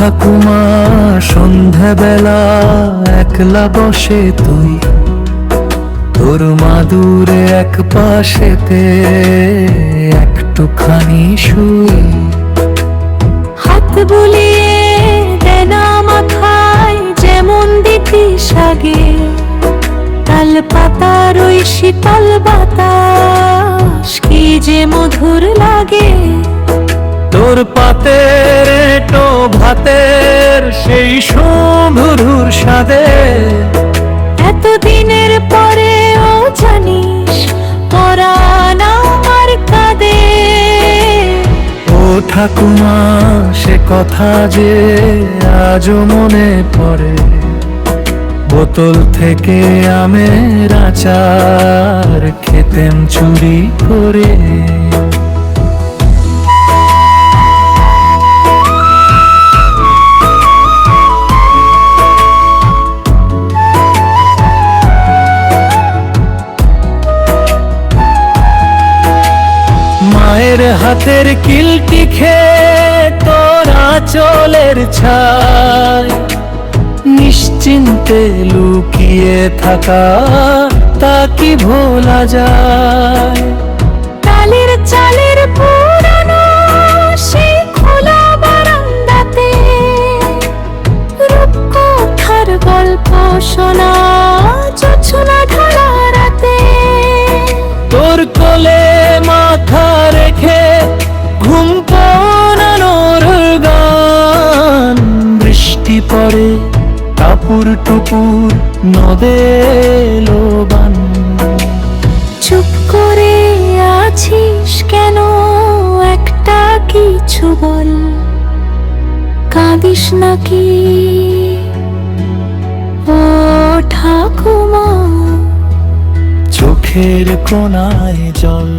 ঠাকুমা সন্ধ্যাবেলা একলা বসে তুই, তোর মাদুরে এক পাশেতে একটুখানি শুই। হাত বুলিয়ে দেনা মাথায় যেমন দিতিস আগে, তাল পাতার ওই শীতল বাতাস কি যে মধুর লাগে। তোর পাতের এঁটো ভাতের সেই সুমধুর স্বাদে এতদিনের পরেও জানিস পরাণ আমার কাঁদে। ও ঠাকুমা সে কথা যে আজও মনে পড়ে, বোতল থেকে আমের আচার খেতেম চুরি করে। মায়ের হাতের কিলটি খেয়ে তোর আঁচলের ছায় নিশ্চিন্তে লুকিয়ে থাকা তা কি ভোলা যায়। তালের চালের পুরানো সেই খোলা বারান্দাতে রূপকথার গল্প শোনা জোছনা ঢালা রাতে। তোর কোলে মাথা রেখে ঘুম পাড়ানোর গান, বৃষ্টি পড়ে টাপুর টুপুর নদে লোবান। চুপ করে আছিস কেন একটা কিছু বল, কাঁদিস নাকি ও ঠাকুমা? চোখের কোণায় জল।